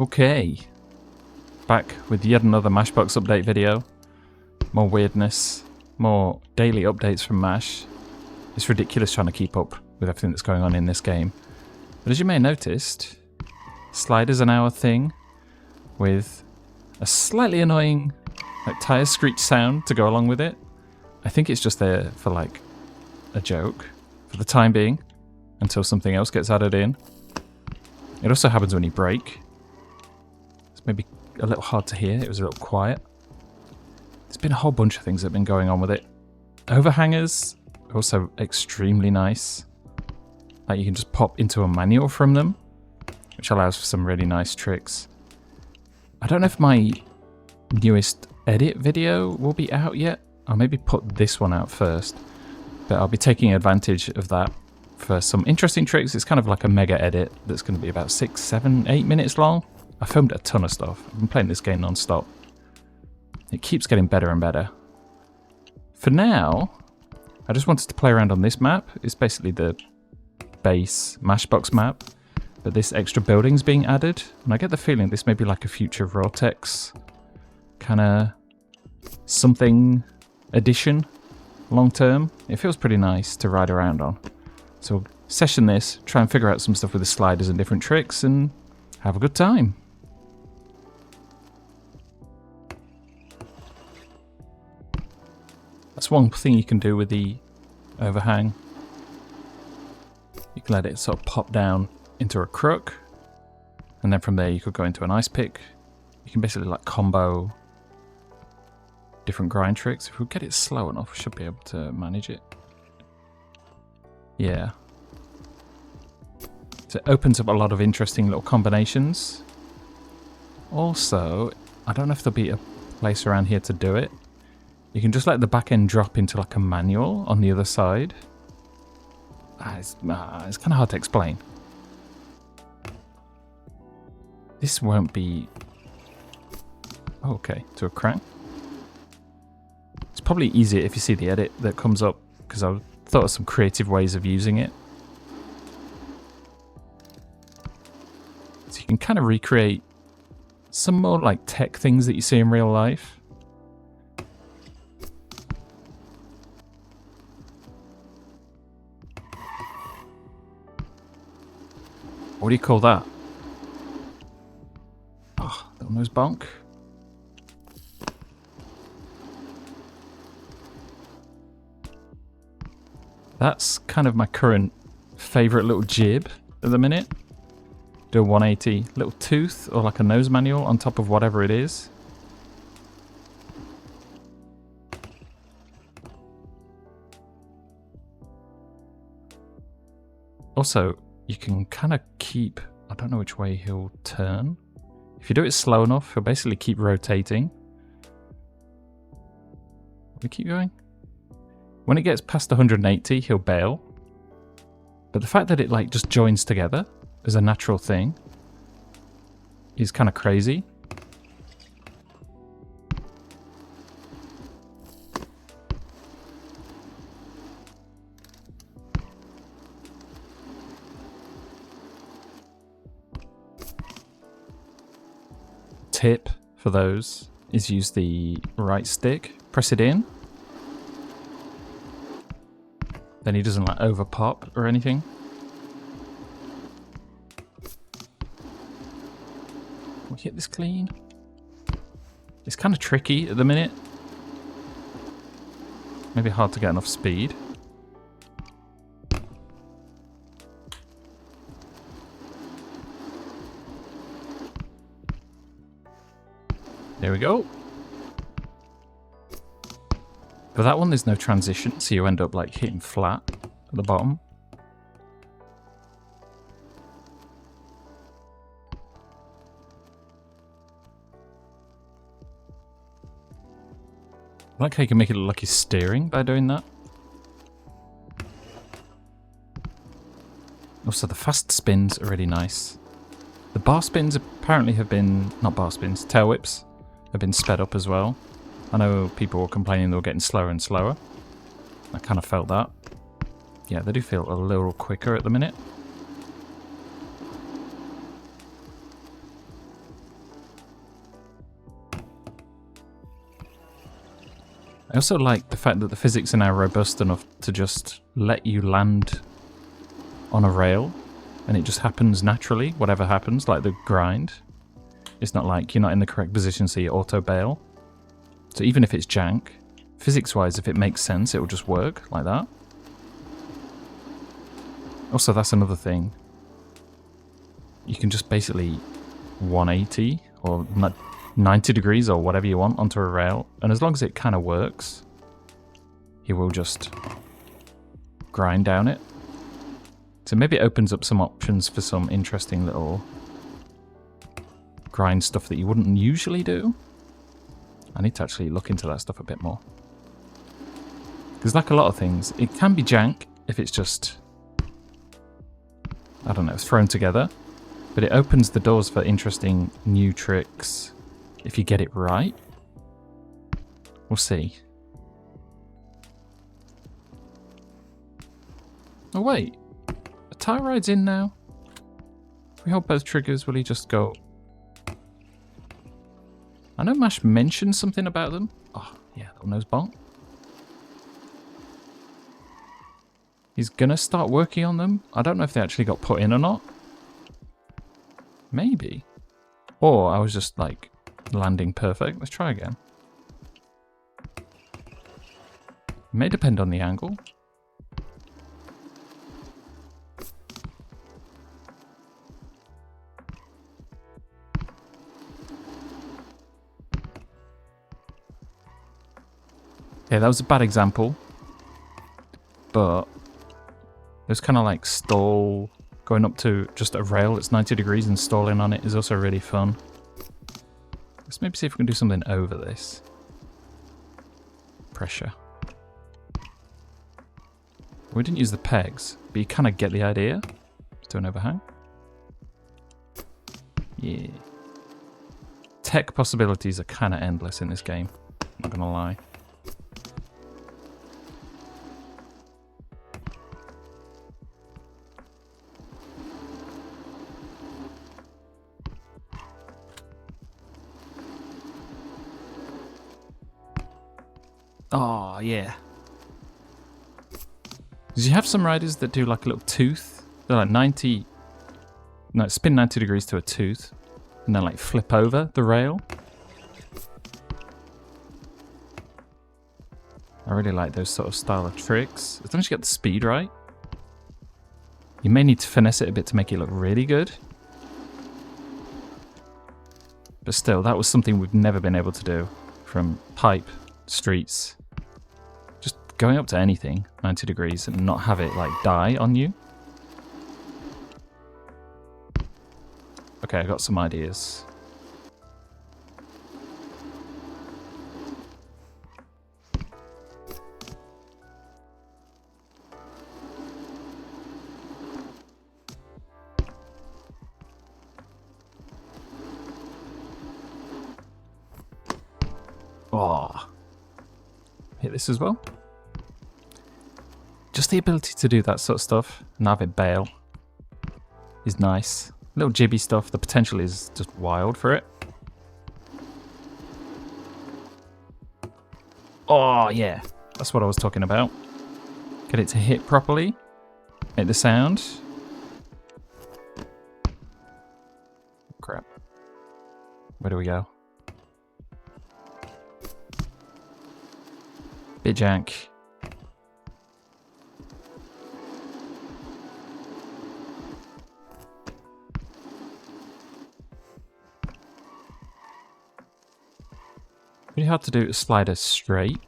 Okay, back with yet another Mashbox update video. More weirdness, more daily updates from Mash. It's ridiculous trying to keep up with everything that's going on in this game. But as you may have noticed, sliders are now a thing with a slightly annoying tire screech sound to go along with it. I think it's just there for like a joke for the time being until something else gets added in. It also happens when you brake. It's maybe a little hard to hear. It was a little quiet. There's been a whole bunch of things that have been going on with it. Overhangers are also extremely nice. Like you can just pop into a manual from them, which allows for some really nice tricks. I don't know if my newest edit video will be out yet. I'll maybe put this one out first, but I'll be taking advantage of that for some interesting tricks. It's kind of like a mega edit that's going to be about 6, 7, 8 minutes long. I filmed a ton of stuff. I've been playing this game non-stop. It keeps getting better and better. For now, I just wanted to play around on this map. It's basically the base Mashbox map, but this extra building's being added, and I get the feeling this may be like a future Vortex kind of something addition long term. It feels pretty nice to ride around on. So we'll session this, try and figure out some stuff with the sliders and different tricks, and have a good time. That's one thing you can do with the overhang. You can let it sort of pop down into a crook, and then from there you could go into an ice pick. You can basically like combo different grind tricks. If we get it slow enough, we should be able to manage it. Yeah. So it opens up a lot of interesting little combinations. Also, I don't know if there'll be a place around here to do it. You can just let the back end drop into like a manual on the other side. It's kind of hard to explain. This won't be... Oh, okay, to a crank. It's probably easier if you see the edit that comes up, because I thought of some creative ways of using it. So you can kind of recreate some more like tech things that you see in real life. What do you call that? Oh, little nose bonk. That's kind of my current favourite little jib at the minute. Do a 180 little tooth or like a nose manual on top of whatever it is. Also, you can kind of keep... I don't know which way he'll turn. If you do it slow enough, he'll basically keep rotating. We keep going. When it gets past 180, he'll bail. But the fact that it like just joins together as a natural thing is kind of crazy. Tip for those is use the right stick, press it in. Then he doesn't like over pop or anything. Can we hit this clean? It's kind of tricky at the minute. Maybe hard to get enough speed. There we go. For that one, there's no transition, so you end up like hitting flat at the bottom. I like how you can make it look like he's steering by doing that. Also, the fast spins are really nice. The bar spins apparently have been, not bar spins, tail whips have been sped up as well. I know people were complaining they were getting slower and slower. I kind of felt that. Yeah, they do feel a little quicker at the minute. I also like the fact that the physics are now robust enough to just let you land on a rail and it just happens naturally, whatever happens, like the grind. It's not like you're not in the correct position so you auto bail. So even if it's jank, physics-wise, if it makes sense, it will just work like that. Also, that's another thing. You can just basically 180 or 90 degrees or whatever you want onto a rail, and as long as it kind of works, he will just grind down it. So maybe it opens up some options for some interesting little grind stuff that you wouldn't usually do. I need to actually look into that stuff a bit more. Because like a lot of things, it can be jank if it's just, I don't know, thrown together. But it opens the doors for interesting new tricks if you get it right. We'll see. Oh wait, a tire ride's in now. If we hold both triggers, will he just go? I know Mash mentioned something about them. Oh, yeah, little nose bonk. He's gonna start working on them. I don't know if they actually got put in or not. Maybe. Or I was just like landing perfect. Let's try again. It may depend on the angle. Okay, that was a bad example. But there's kind of like stall. Going up to just a rail that's 90 degrees and stalling on it is also really fun. Let's maybe see if we can do something over this. Pressure. We didn't use the pegs, but you kind of get the idea. Let's do an overhang. Yeah. Tech possibilities are kind of endless in this game, not gonna lie. Oh, yeah. Because you have some riders that do like a little tooth. They're like 90... No, spin 90 degrees to a tooth. And then like flip over the rail. I really like those sort of style of tricks. As long as you get the speed right. You may need to finesse it a bit to make it look really good. But still, that was something we've never been able to do. From pipe, streets... Going up to anything, 90 degrees, and not have it, like, die on you. Okay, I got some ideas. Oh. Hit this as well. Just the ability to do that sort of stuff and have it bail is nice. Little jibby stuff, the potential is just wild for it. Oh yeah, that's what I was talking about. Get it to hit properly, make the sound. Crap. Where do we go? Bit jank. Pretty hard to do a slider straight.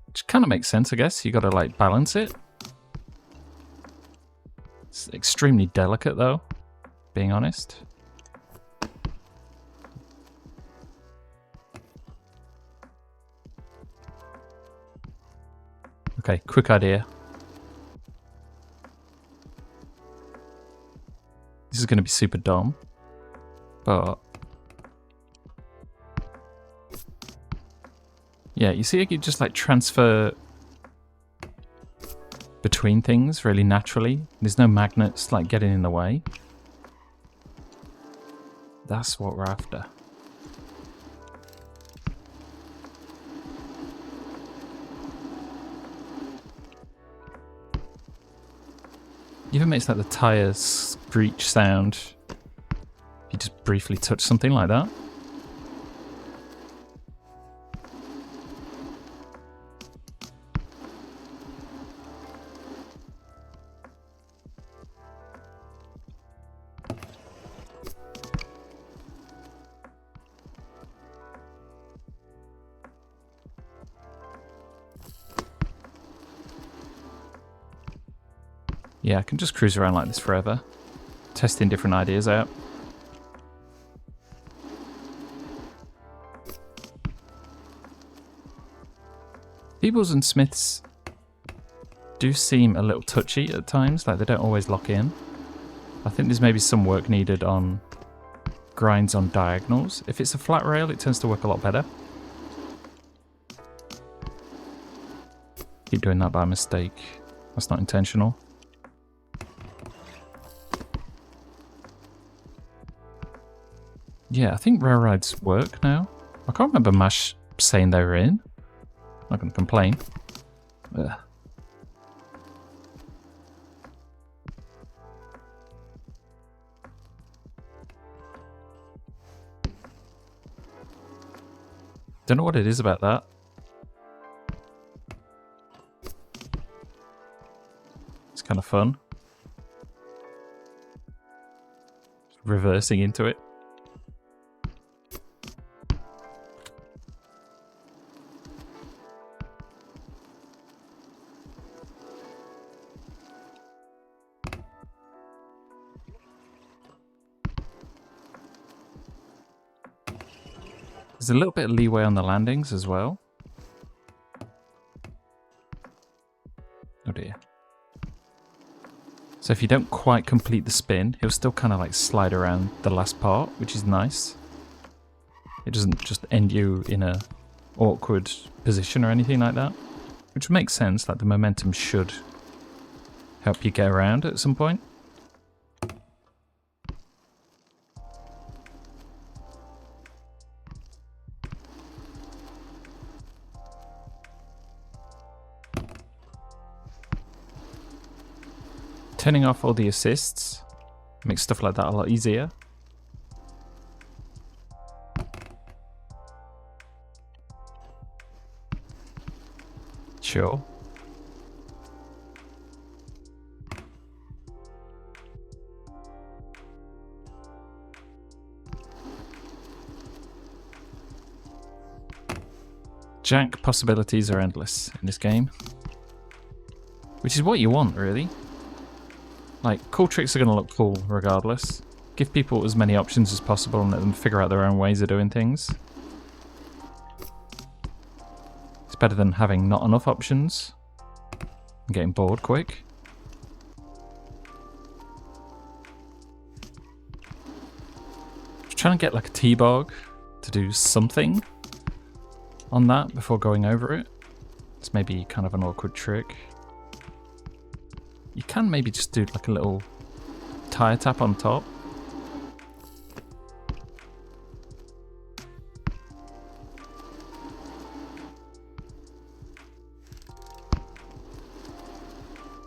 Which kind of makes sense, I guess. You got to like balance it. It's extremely delicate though, being honest. Okay, quick idea. This is going to be super dumb. But yeah, you see, you can just like transfer between things really naturally. There's no magnets like getting in the way. That's what we're after. Even makes like the tyre screech sound if you just briefly touch something like that. Yeah, I can just cruise around like this forever, testing different ideas out. Feebles and Smiths do seem a little touchy at times, like they don't always lock in. I think there's maybe some work needed on grinds on diagonals. If it's a flat rail, it tends to work a lot better. Keep doing that by mistake. That's not intentional. Yeah, I think rail rides work now. I can't remember MASH saying they were in. Not going to complain. Ugh. Don't know what it is about that. It's kind of fun. Reversing into it. There's a little bit of leeway on the landings as well. Oh dear. So if you don't quite complete the spin, he'll still kind of like slide around the last part, which is nice. It doesn't just end you in a awkward position or anything like that, which makes sense, like the momentum should help you get around at some point. Turning off all the assists makes stuff like that a lot easier. Sure. Jack possibilities are endless in this game, which is what you want, really. Like, cool tricks are going to look cool regardless. Give people as many options as possible and let them figure out their own ways of doing things. It's better than having not enough options and getting bored quick. Just trying to get like a T-bog to do something on that before going over it. It's maybe kind of an awkward trick. You can maybe just do like a little tire tap on top.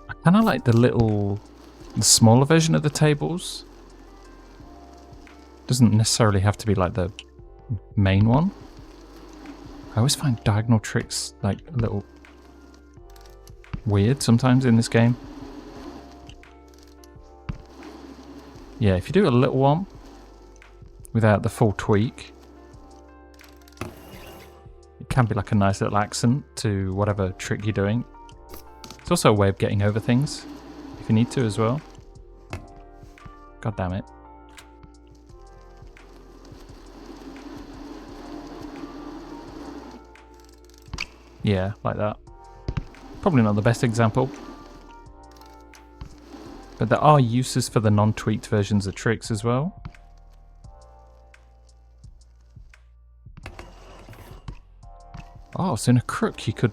I kind of like the smaller version of the tables. Doesn't necessarily have to be like the main one. I always find diagonal tricks like a little weird sometimes in this game. Yeah, if you do a little one without the full tweak, it can be like a nice little accent to whatever trick you're doing. It's also a way of getting over things if you need to as well. God damn it. Yeah, like that. Probably not the best example. But there are uses for the non-tweaked versions of tricks as well. Oh, so in a crook you could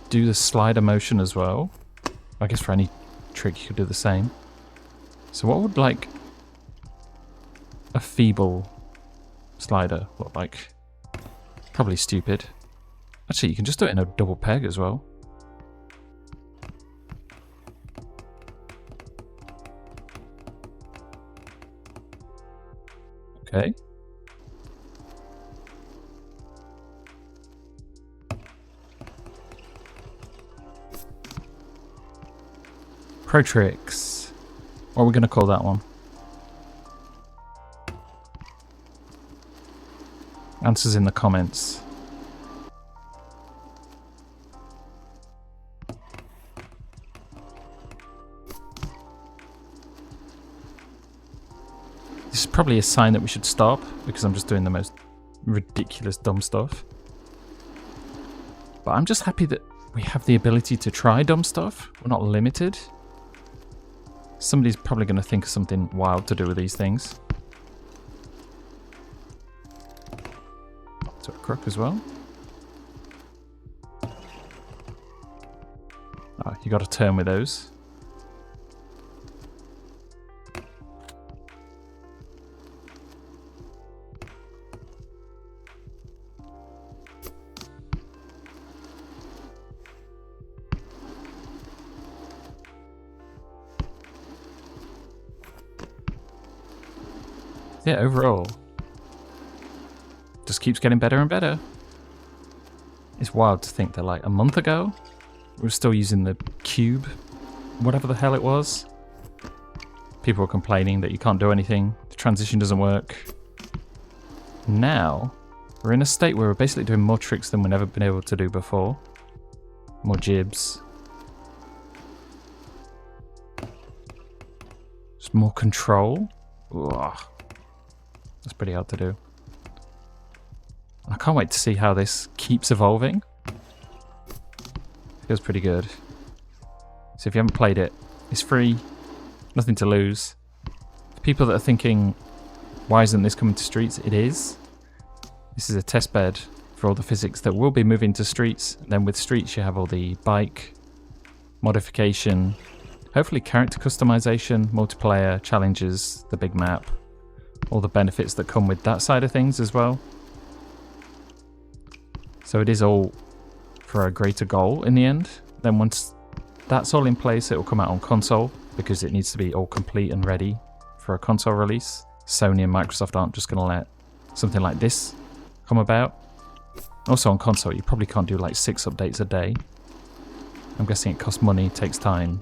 do the slider motion as well. I guess for any trick you could do the same. So what would like a feeble slider look like? Probably stupid. Actually, you can just do it in a double peg as well. Okay. Pro tricks. What are we going to call that one? Answers in the comments. This is probably a sign that we should stop because I'm just doing the most ridiculous dumb stuff. But I'm just happy that we have the ability to try dumb stuff. We're not limited. Somebody's probably going to think of something wild to do with these things. To a crook as well. Oh, you got to turn with those. Yeah, overall, just keeps getting better and better. It's wild to think that like a month ago, we were still using the cube, whatever the hell it was. People were complaining that you can't do anything, the transition doesn't work. Now, we're in a state where we're basically doing more tricks than we've ever been able to do before. More jibs. Just more control. Ugh. That's pretty hard to do. I can't wait to see how this keeps evolving. Feels pretty good. So if you haven't played it, it's free. Nothing to lose. For people that are thinking, why isn't this coming to streets? It is. This is a test bed for all the physics that will be moving to streets. And then with streets you have all the bike, modification, hopefully character customization, multiplayer, challenges, the big map. All the benefits that come with that side of things as well. So it is all for a greater goal in the end. Then once that's all in place, it will come out on console because it needs to be all complete and ready for a console release. Sony and Microsoft aren't just going to let something like this come about. Also on console, you probably can't do like 6 updates a day. I'm guessing it costs money, takes time.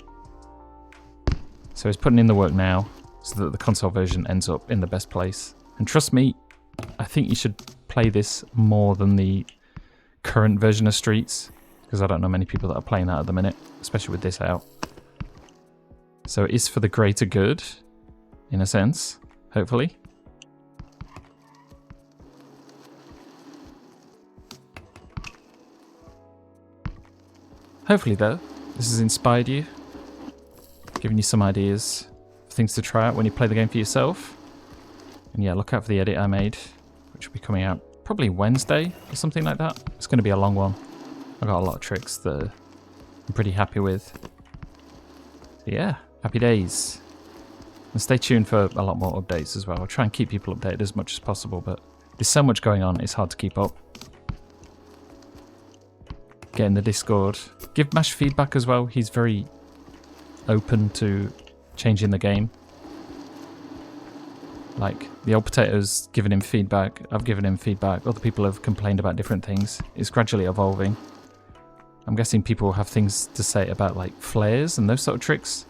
So it's putting in the work now so that the console version ends up in the best place. And trust me, I think you should play this more than the current version of Streets, because I don't know many people that are playing that at the minute, especially with this out. So it is for the greater good, in a sense, hopefully. Hopefully though, this has inspired you, given you some ideas, things to try out when you play the game for yourself. And yeah, look out for the edit I made, which will be coming out probably Wednesday or something like that. It's going to be a long one. I've got a lot of tricks that I'm pretty happy with. So yeah, happy days. And stay tuned for a lot more updates as well. I'll try and keep people updated as much as possible, but there's so much going on, it's hard to keep up. Get in the Discord. Give Mash feedback as well. He's very open to changing the game. Like, the old potato's given him feedback, I've given him feedback, other people have complained about different things. It's gradually evolving. I'm guessing people will have things to say about like flares and those sort of tricks.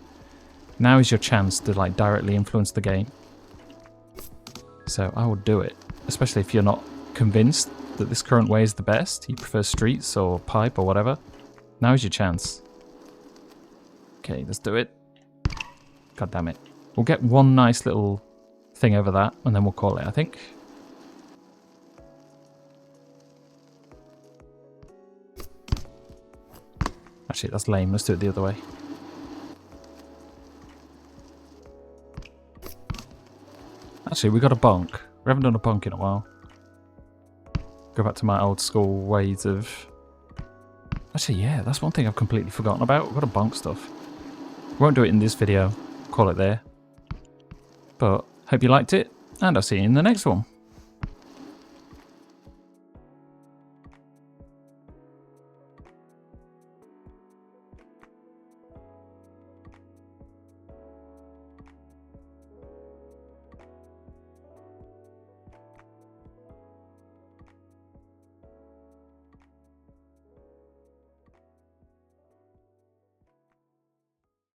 Now is your chance to like directly influence the game. So I would do it, especially if you're not convinced that this current way is the best, you prefer streets or pipe or whatever. Now is your chance. Okay, let's do it. God damn it. We'll get one nice little thing over that and then we'll call it, I think. Actually, that's lame. Let's do it the other way. Actually, we got a bonk. We haven't done a bonk in a while. Go back to my old school ways of... Actually, yeah, that's one thing I've completely forgotten about. We've got a bonk stuff. Won't do it in this video. Call it there. But hope you liked it, and I'll see you in the next one.